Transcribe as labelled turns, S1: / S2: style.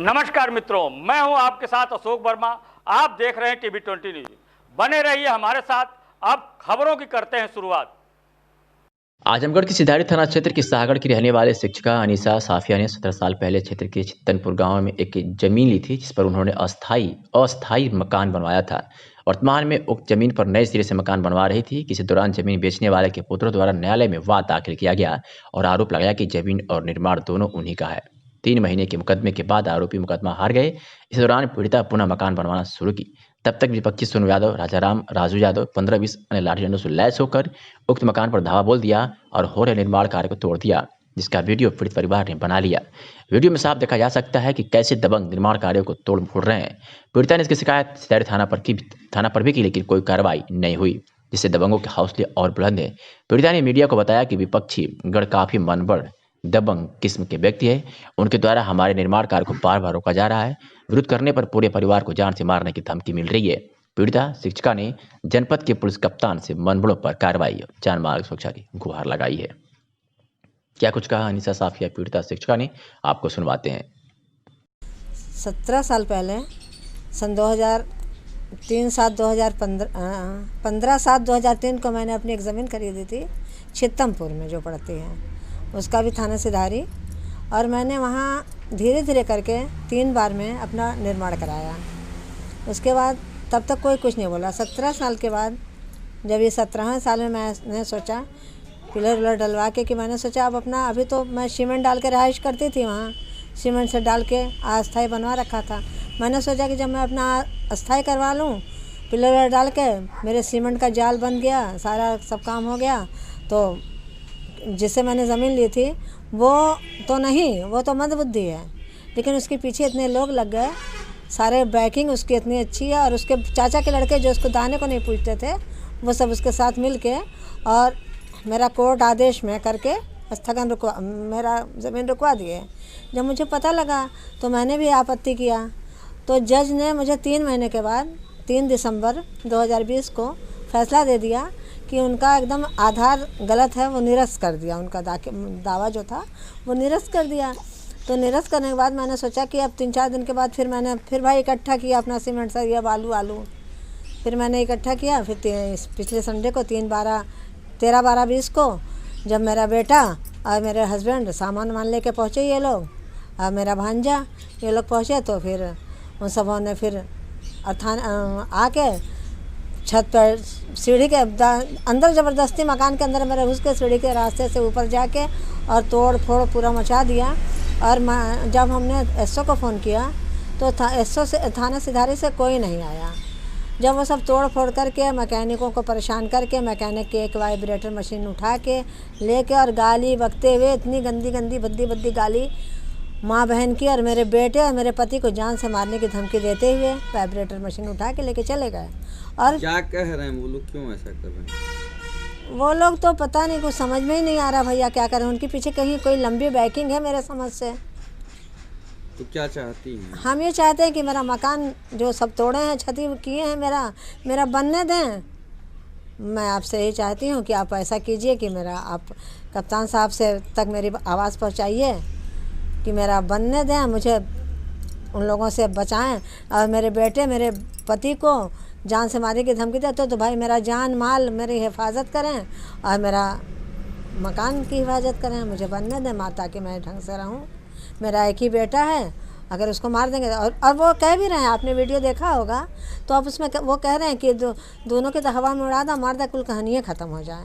S1: नमस्कार मित्रों, मैं हूं आपके साथ अशोक वर्मा। आप देख रहे हैं टीवी20 न्यूज। बने रहिए हमारे साथ। अब खबरों की करते हैं शुरुआत।
S2: आजमगढ़ के सिधारी थाना क्षेत्र की साहगढ़ की रहने वाले शिक्षिका अनीसा साफिया ने 17 साल पहले क्षेत्र के चित्तनपुर गांव में एक जमीन ली थी, जिस पर उन्होंने अस्थायी मकान बनवाया था। वर्तमान में उक्त जमीन पर नए सिरे से मकान बनवा रही थी। किसी दौरान जमीन बेचने वाले के पुत्रों द्वारा न्यायालय में वाद दाखिल किया गया और आरोप लगाया कि जमीन और निर्माण दोनों उन्हीं का है। 3 महीने के मुकदमे के बाद आरोपी मुकदमा हार गए। इस दौरान पीड़िता पुनः मकान बनवाना शुरू की। तब तक विपक्षी सोनू यादव, राजाराम, राजू यादव 15-20 अन्य लाठी डंडों से लैस होकर उक्त मकान पर धावा बोल दिया और हो रहे निर्माण कार्य को तोड़ दिया, जिसका वीडियो पीड़ित परिवार ने बना लिया। वीडियो में साफ देखा जा सकता है कि कैसे दबंग निर्माण कार्यों को तोड़ फोड़ रहे हैं। पीड़िता ने इसकी शिकायत सिधारी थाना पर भी की, लेकिन कोई कार्रवाई नहीं हुई, जिससे दबंगों के हौसले और बुलंद हैं। पीड़िता ने मीडिया को बताया कि विपक्षी गढ़ काफी मनबड़ दबंग किस्म के व्यक्ति है। उनके द्वारा हमारे निर्माण कार्य को बार बार रोका जा रहा है। विरोध करने पर पूरे परिवार को जान से मारने की धमकी मिल रही है। पीड़िता शिक्षिका ने जनपद के पुलिस कप्तान से मनबड़ों पर कार्रवाई और जान माल सुरक्षा की गुहार लगाई है। क्या कुछ कहा अनीसा साफिया पीड़िता शिक्षिका ने, आपको सुनवाते हैं।
S3: 17 साल पहले सन 15/7/2003 को मैंने अपनी एक ज़मीन खरीदी थी चित्तमपुर में, जो पड़ती है, उसका भी थाना सिधारी। और मैंने वहाँ धीरे धीरे करके 3 बार में अपना निर्माण कराया। उसके बाद तब तक कोई कुछ नहीं बोला। 17 साल के बाद जब ये 17वें साल में मैंने सोचा पिलर विलर डलवा के, कि मैंने सोचा अब अपना, अभी तो मैं सीमेंट डाल के रहाइश करती थी, वहाँ सीमेंट से डाल के अस्थाई बनवा रखा था। मैंने सोचा कि जब मैं अपना अस्थाई करवा लूँ, पिलर विलर डाल के, मेरे सीमेंट का जाल बन गया, सारा सब काम हो गया, तो जिससे मैंने ज़मीन ली थी वो तो नहीं, वो तो मंदबुद्धि है, लेकिन उसके पीछे इतने लोग लग गए, सारे बैकिंग उसकी इतनी अच्छी है। और उसके चाचा के लड़के जो उसको दाने को नहीं पूछते थे, वो सब उसके साथ मिल के और मेरा कोर्ट आदेश में करके स्थगन मेरा ज़मीन रुकवा दिए। जब मुझे पता लगा तो मैंने भी आपत्ति किया, तो जज ने मुझे 3 महीने के बाद 3 दिसंबर 2020 को फैसला दे दिया कि उनका एकदम आधार गलत है, वो निरस्त कर दिया। उनका दावा जो था वो निरस्त कर दिया। तो निरस्त करने के बाद मैंने सोचा कि अब 3-4 दिन के बाद फिर भाई इकट्ठा किया अपना सीमेंट सरिया बालू। फिर मैंने इकट्ठा किया। फिर पिछले संडे को 13/12/20 को जब मेरा बेटा और मेरे हस्बैंड सामान मान लेके पहुँचे, ये लोग और मेरा भांजा, ये लोग पहुँचे, तो फिर उन सबों ने फिर आके छत पर सीढ़ी के अंदर ज़बरदस्ती मकान के अंदर मेरे घुस के सीढ़ी के रास्ते से ऊपर जाके और तोड़ फोड़ पूरा मचा दिया। और जब हमने एसओ को फ़ोन किया तो एसओ से थाना सिधारी से कोई नहीं आया। जब वो सब तोड़ फोड़ करके मैकेनिकों को परेशान करके मैकेनिक की एक वाइब्रेटर मशीन उठा के लेके और गाली बकते हुए, इतनी गंदी भद्दी गाली माँ बहन की, और मेरे बेटे और मेरे पति को जान से मारने की धमकी देते हुए वाइब्रेटर मशीन उठा के लेके चले गए। और
S4: क्या कह रहे हैं वो लोग, क्यों ऐसा कर रहे हैं?
S3: वो लोग तो पता नहीं, कुछ समझ में ही नहीं आ रहा भैया क्या करें। उनके पीछे कहीं कोई लंबी बैकिंग है मेरे समझ से।
S4: तो क्या चाहती हैं?
S3: हम ये चाहते हैं कि मेरा मकान जो सब तोड़े हैं, क्षति किए हैं, मेरा बनने दें। मैं आपसे यही चाहती हूँ कि आप ऐसा कीजिए कि आप कप्तान साहब से तक मेरी आवाज़ पहुँचाइए कि मेरा बनने दें, मुझे उन लोगों से बचाएं। और मेरे बेटे मेरे पति को जान से मारने की धमकी देते तो भाई मेरा जान माल मेरी हिफाजत करें और मेरा मकान की हिफाजत करें, मुझे बनने दें माँ, ताकि मैं ढंग से रहूं। मेरा एक ही बेटा है, अगर उसको मार देंगे, और वो कह भी रहे हैं, आपने वीडियो देखा होगा, तो आप उसमें वो कह रहे हैं कि दोनों के तो हवा में उड़ा दो, मार दो, कुल कहानियाँ ख़त्म हो जाए।